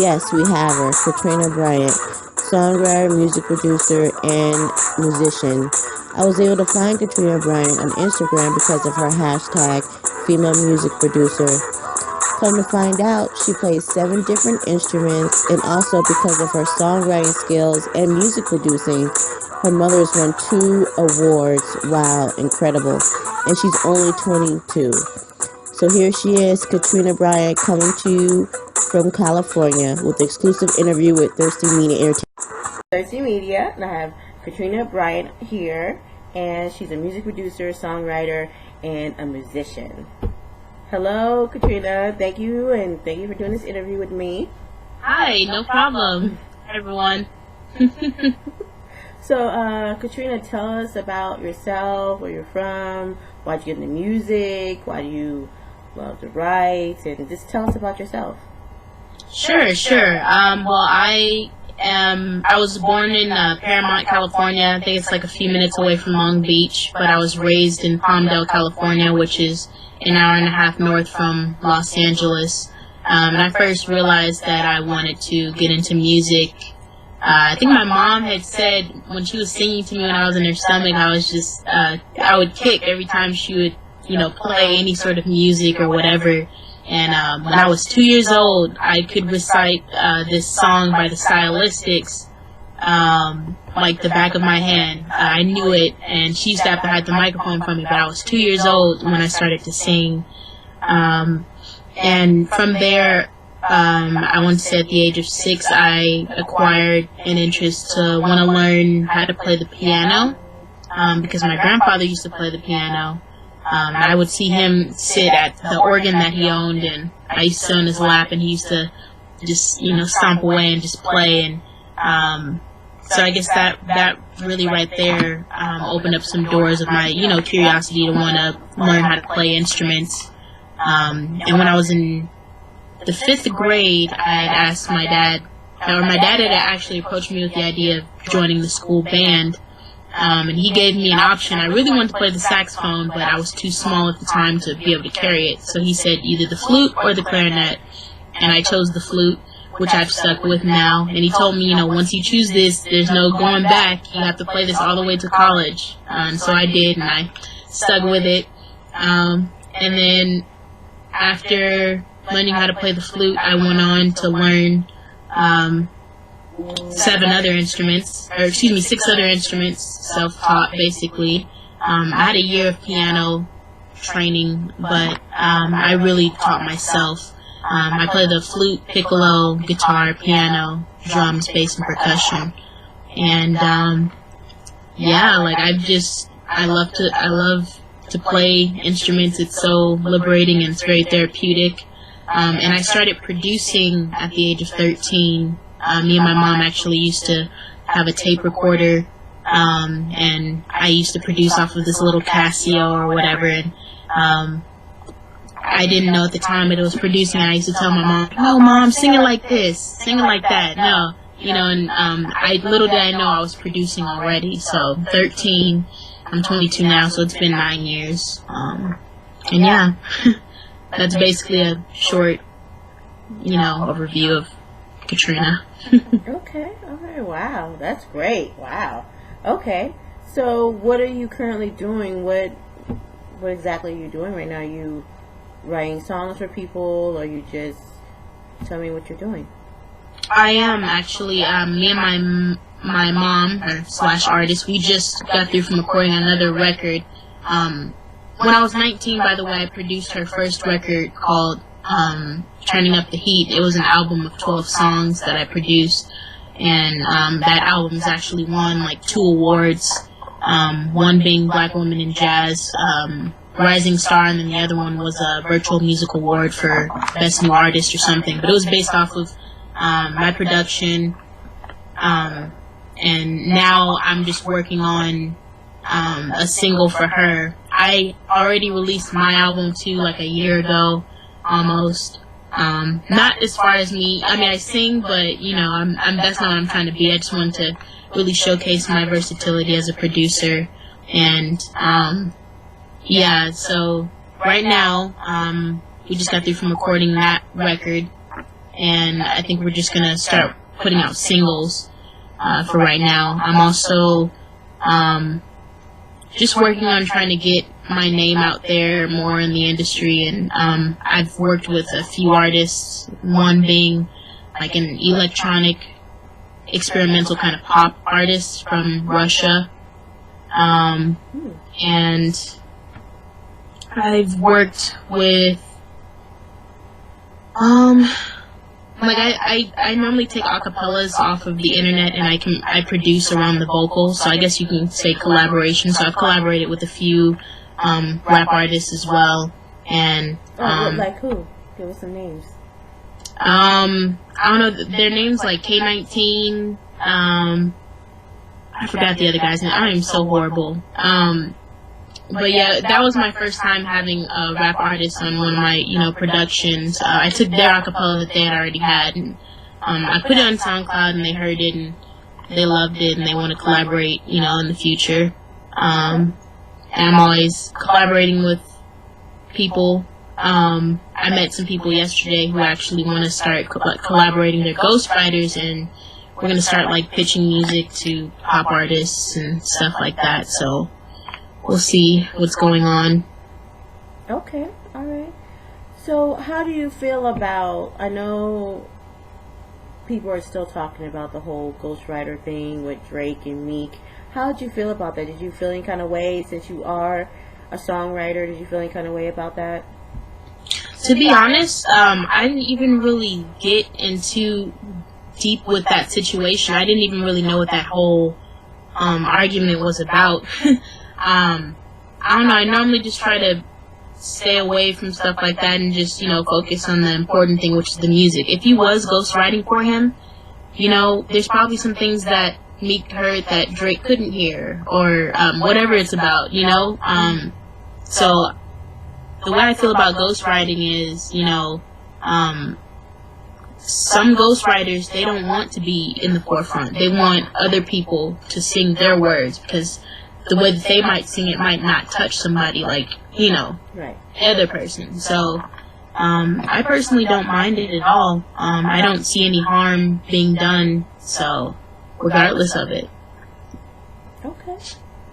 Yes, we have her, Katrina Bryant, songwriter, music producer, and musician. I was able to find Katrina Bryant on Instagram because of her hashtag female music producer. Come to find out, she plays 7 different instruments, and also because of her songwriting skills and music producing, her mother has won 2 awards. Wow, incredible. And she's only 22. So here she is, Katrina Bryant, coming to you from California with the exclusive interview with Thirsty Media ENT. Thirsty Media, and I have Katrina Bryant here, and she's a music producer, songwriter, and a musician. Hello, Katrina. Thank you for doing this interview with me. Hi, no problem. Hi, everyone. So, Katrina, tell us about yourself, where you're from, why'd you get into music, why do you love to write, and just tell us about yourself. Sure. Well, I was born in Paramount, California. I think it's like a few minutes away from Long Beach, but I was raised in Palmdale, California, which is an hour and a half north from Los Angeles. And I first realized that I wanted to get into music. I think my mom had said when she was singing to me when I was in her stomach, I was just, I would kick every time she would, play any sort of music or whatever. And when I was 2 years old, I could recite this song by the Stylistics like the back of my hand. I knew it, and she used to have to hide the microphone from me, but I was 2 years old when I started to sing. And from there, I want to say at the age of 6, I acquired an interest to want to learn how to play the piano, because my grandfather used to play the piano. I would see him sit at the organ that he owned, and I used to sit on his lap, and he used to just, stomp away and just play. And so I guess that really right there opened up some doors of my, curiosity to want to learn how to play instruments. And when I was in the 5th grade, I had asked my dad had actually approached me with the idea of joining the school band. And he gave me an option. I really wanted to play the saxophone, but I was too small at the time to be able to carry it. So he said either the flute or the clarinet, and I chose the flute, which I've stuck with now. And he told me, once you choose this, there's no going back. You have to play this all the way to college. And so I did, and I stuck with it. And then after learning how to play the flute, I went on to learn 6 other instruments, self-taught basically. I had a year of piano training, but I really taught myself. I play the flute, piccolo, guitar, piano, drums, bass, and percussion. And I love to play instruments. It's so liberating and it's very therapeutic. And I started producing at the age of 13. Me and my mom actually used to have a tape recorder, and I used to produce off of this little Casio or whatever, and I didn't know at the time that it was producing. I used to tell my mom, "No, Mom, sing it like this, sing it like that." No, and little did I know I was producing already. So 13, I'm 22 now, so it's been 9 years. And yeah, that's basically a short, overview of Katrina. Okay, wow, that's great. Wow. Okay, so what are you currently doing? What exactly are you doing right now? Are you writing songs for people, or you just tell me what you're doing? I am actually, me and my mom, or / artist, we just got through from recording another record. When I was 19, by the way, I produced her first record called Turning Up the Heat. It was an album of 12 songs that I produced, and that album has actually won like 2 awards, one being Black Women in Jazz Rising Star, and then the other one was a Virtual Music Award for Best New Artist or something. But it was based off of my production, and now I'm just working on a single for her. I already released my album too, like a year ago, almost. Not as far as me. I mean, I sing, but I'm that's not what I'm trying to be. I just want to really showcase my versatility as a producer, and yeah. So right now, we just got through from recording that record, and I think we're just gonna start putting out singles for right now. I'm also just working on trying to get my name out there more in the industry, and I've worked with a few artists, one being like an electronic experimental kind of pop artist from Russia, and I've worked with like I normally take acapellas off of the internet, and I produce around the vocals, so I guess you can say collaboration. So I've collaborated with a few rap artists as well, and like who? Give us some names. I don't know their names, like K19. I forgot the other guy's name. I am so horrible. But yeah, that was my first time having a rap artist on one of my, productions. I took their acapella that they had already had, and I put it on SoundCloud, and they heard it, and they loved it, and they want to collaborate, in the future. And I'm always collaborating with people. I met some people yesterday who actually want to start collaborating. They're ghostwriters, and we're going to start pitching music to pop artists and stuff like that. So we'll see what's going on. Okay, all right. So how do you feel about, I know people are still talking about the whole ghostwriter thing with Drake and Meek. How did you feel about that? Did you feel any kind of way, since you are a songwriter, did you feel any kind of way about that? To be honest, I didn't even really get into deep with that situation. I didn't even really know what that whole argument was about. I don't know, I normally just try to stay away from stuff like that and just, focus on the important thing, which is the music. If he was ghostwriting for him, there's probably some things that Meek heard that Drake couldn't hear, or whatever it's about, So the way I feel about ghostwriting is, some ghostwriters, they don't want to be in the forefront. They want other people to sing their words, because the way that they might sing it might not touch somebody like, right, the other person. So I personally don't mind it at all. I don't see any harm being done, so regardless of it. Okay,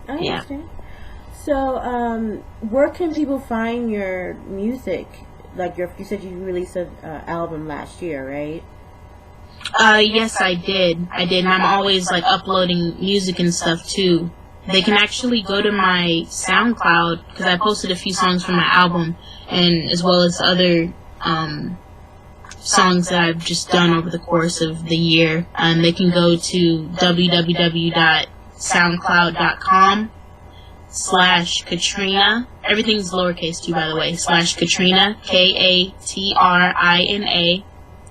I understand. So where can people find your music? Like you said you released an album last year, right? Yes, I did. And I'm always uploading music and stuff too. They can actually go to my SoundCloud, because I posted a few songs from my album, and as well as other songs that I've just done over the course of the year. And they can go to www.soundcloud.com/Katrina. Everything's lowercase too, by the way. /Katrina, Katrina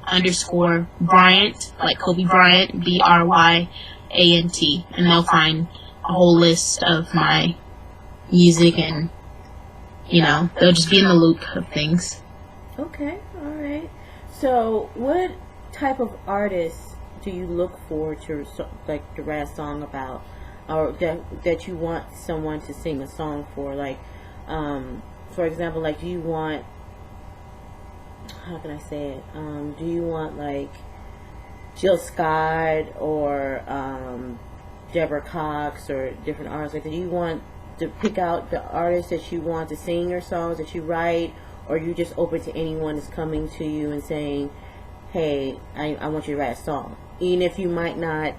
_ Bryant, like Kobe Bryant, Bryant, and they'll find a whole list of my music, and they'll just be in the loop of things. Okay, all right. So what type of artists do you look for to to write a song about, or that you want someone to sing a song for? For example, do you want, how can I say it? Do you want Jill Scott or Deborah Cox or different artists? Do you want to pick out the artists that you want to sing your songs that you write, or are you just open to anyone that's coming to you and saying, hey, I want you to write a song, even if you might not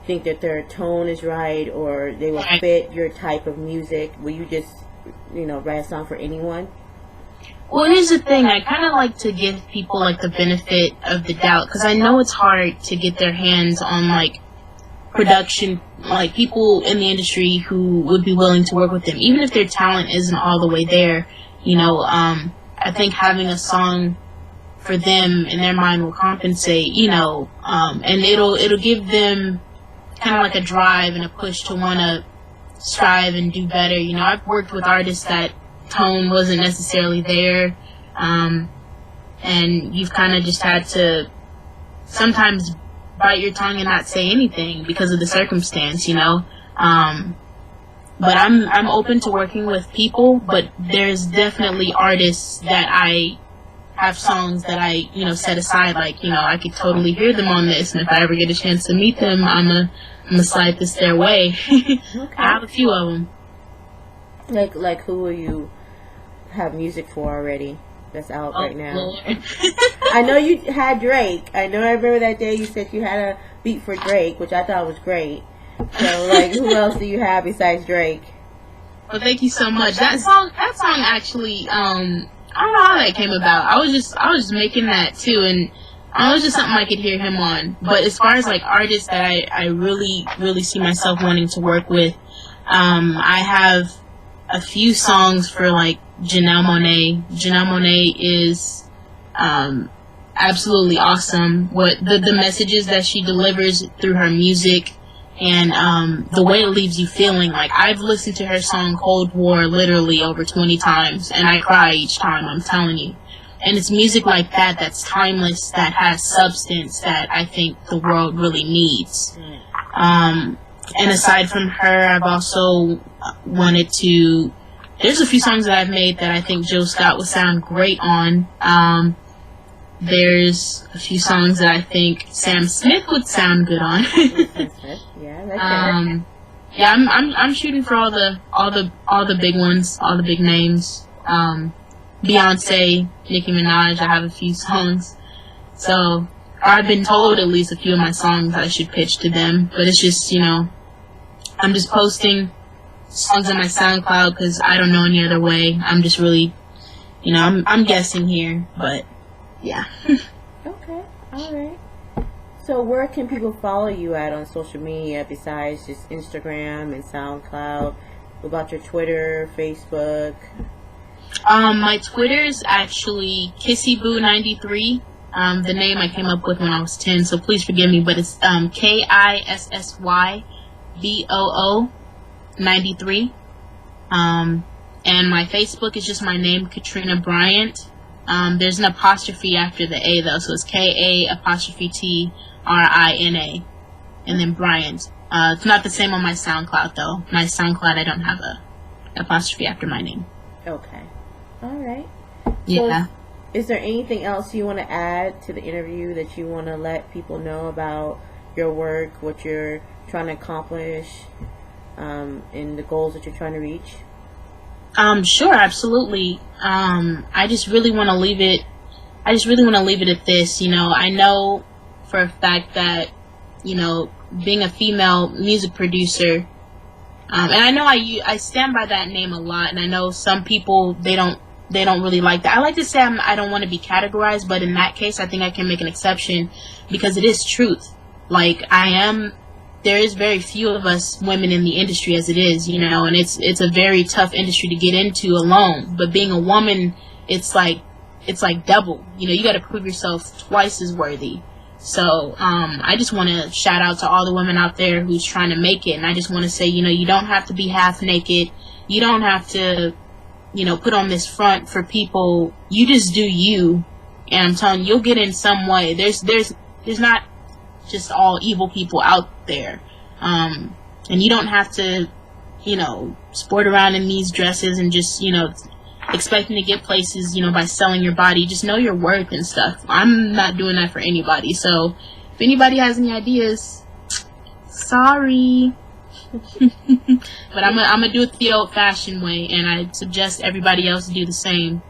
think that their tone is right or they will fit your type of music? Will you just write a song for anyone? Well, here's the thing. I kind of like to give people the benefit of the doubt, because I know it's hard to get their hands on production, people in the industry who would be willing to work with them, even if their talent isn't all the way there. I think having a song for them in their mind will compensate, and it'll give them kind of a drive and a push to want to strive and do better. I've worked with artists that tone wasn't necessarily there, and you've kind of just had to sometimes bite your tongue and not say anything because of the circumstance, But I'm open to working with people, but there's definitely artists that I have songs that I, set aside, like, I could totally hear them on this, and if I ever get a chance to meet them, I'm gonna slide this their way. Okay. I have a few of them. Like who will you have music for already that's out right now? Lord. I know you had Drake. I remember that day you said you had a beat for Drake, which I thought was great. So, like, who else do you have besides Drake? Well, thank you so much. That song actually, I don't know how that came about. I was just making that too, and it was just something I could hear him on. But as far as like artists that I really, really see myself wanting to work with, I have a few songs for like Janelle Monáe. Janelle Monáe is absolutely awesome. What the messages that she delivers through her music, and the way it leaves you feeling. Like, I've listened to her song Cold War literally over 20 times, and I cry each time, I'm telling you. And it's music like that that's timeless, that has substance, that I think the world really needs. And aside from her, I've also wanted to... There's a few songs that I've made that I think Jill Scott would sound great on. There's a few songs that I think Sam Smith would sound good on. I'm shooting for all the big ones, all the big names. Beyonce, Nicki Minaj, I have a few songs. So I've been told at least a few of my songs I should pitch to them, but it's just, I'm just posting songs on my SoundCloud because I don't know any other way. I'm just really, I'm guessing here, but yeah. Okay, alright. So where can people follow you at on social media besides just Instagram and SoundCloud? What about your Twitter, Facebook? My Twitter is actually KissyBoo93. The name I came up with when I was 10, so please forgive me, but it's KISSYBOO 93. And my Facebook is just my name, Katrina Bryant. There's an apostrophe after the A though, so it's KA'TRINA, and then Bryant. It's not the same on my SoundCloud though. My SoundCloud, I don't have a apostrophe after my name. Okay. Alright. Yeah. So is there anything else you want to add to the interview that you want to let people know about your work, what you're trying to accomplish, and the goals that you're trying to reach? Sure, absolutely. I just really want to leave it at this. I know for a fact that, being a female music producer, and I know I stand by that name a lot, and I know some people, they don't really like that. I like to say I don't want to be categorized, but in that case, I think I can make an exception because it is truth. Like, there is very few of us women in the industry as it is, and it's a very tough industry to get into alone. But being a woman, it's like double. You got to prove yourself twice as worthy. So I just want to shout out to all the women out there who's trying to make it, and I just want to say, you don't have to be half naked. You don't have to, put on this front for people. You just do you, and I'm telling you, you'll get in some way. There's not just all evil people out there, and you don't have to sport around in these dresses and just expecting to get places by selling your body. Just know your worth and stuff. I'm not doing that for anybody, so if anybody has any ideas, sorry. But I'm gonna do it the old-fashioned way, and I suggest everybody else do the same.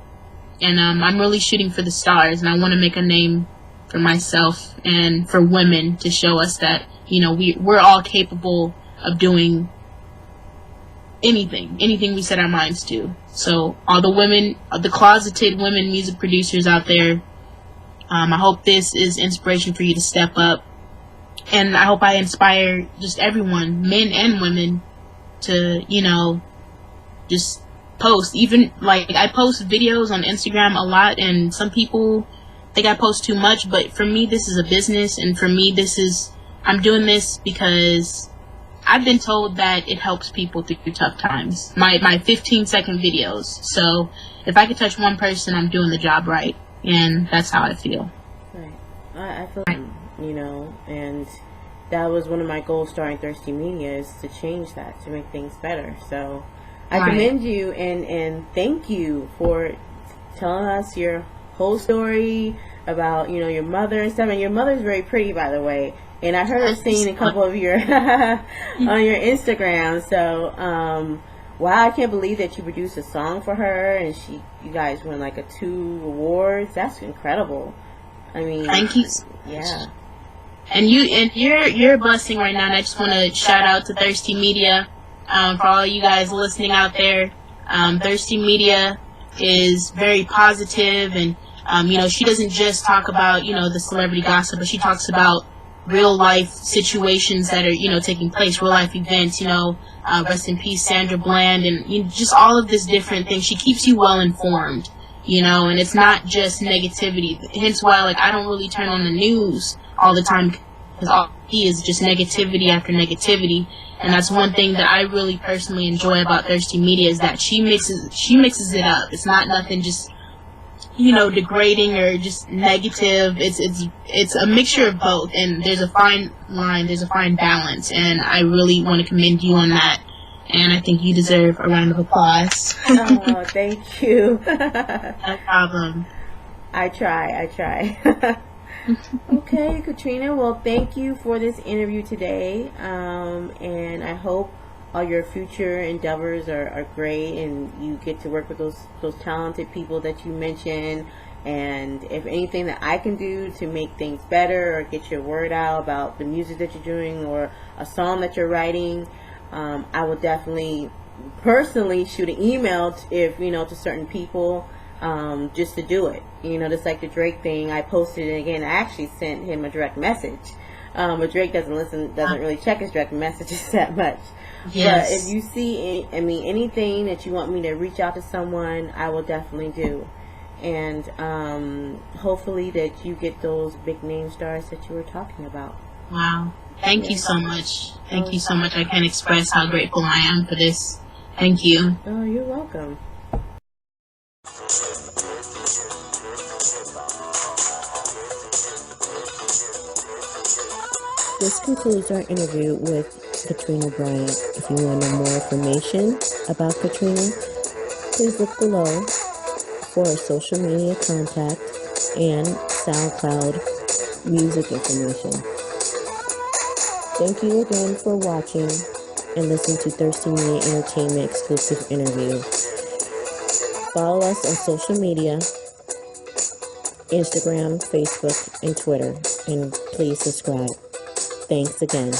And I'm really shooting for the stars, and I want to make a name for myself and for women to show us that we're all capable of doing anything we set our minds to. So all the women, the closeted women music producers out there, I hope this is inspiration for you to step up, and I hope I inspire just everyone, men and women, to just post. Even like I post videos on Instagram a lot, and some people think I post too much, but for me this is a business, and for me I'm doing this because I've been told that it helps people through tough times. My 15-second videos. So if I could touch one person, I'm doing the job right, and that's how I feel. Right. I feel and that was one of my goals starting Thirsty Media, is to change that, to make things better. So I commend you and thank you for telling us your whole story about, you know, your mother and stuff. And your mother's very pretty, by the way. And I heard her sing a couple of your on your Instagram. So, wow, I can't believe that you produced a song for her, and you guys won like 2 awards. That's incredible. I mean, thank you so much. Yeah. And you're a blessing right now. And I just want to shout out to Thirsty Media, for all you guys listening out there. Thirsty Media is very positive, and you know, she doesn't just talk about, you know, the celebrity gossip, but she talks about real life situations that are, you know, taking place, real life events, you know, rest in peace Sandra Bland, and, you know, just all of this different things. She keeps you well informed, you know, and it's not just negativity. Hence why, like, I don't really turn on the news all the time, because all he is just negativity after negativity. And that's one thing that I really personally enjoy about Thirsty Media, is that she mixes it up. It's not nothing just, you know, degrading or just negative. It's a mixture of both, and there's a fine line, there's a fine balance, and I really want to commend you on that. And I think you deserve a round of applause. Oh, thank you. No problem. I try. Okay, Katrina. Well, thank you for this interview today. And I hope all your future endeavors are great, and you get to work with those talented people that you mentioned. And if anything that I can do to make things better or get your word out about the music that you're doing or a song that you're writing, I will definitely personally shoot an email to certain people, just to do it. You know, just like the Drake thing, I posted it again. I actually sent him a direct message, but Drake doesn't really check his direct messages that much. Yes. But if you see, anything that you want me to reach out to someone, I will definitely do. And hopefully that you get those big name stars that you were talking about. Wow. Thank you so much. Thank you so much. I can't express how grateful I am for this. Thank you. Oh, you're welcome. This concludes our interview with Katrina Bryant. If you want to know more information about Katrina, please look below for her social media contact and SoundCloud music information. Thank you again for watching and listening to Thirsty Media Entertainment exclusive interview. Follow us on social media, Instagram, Facebook, and Twitter, and please subscribe. Thanks again.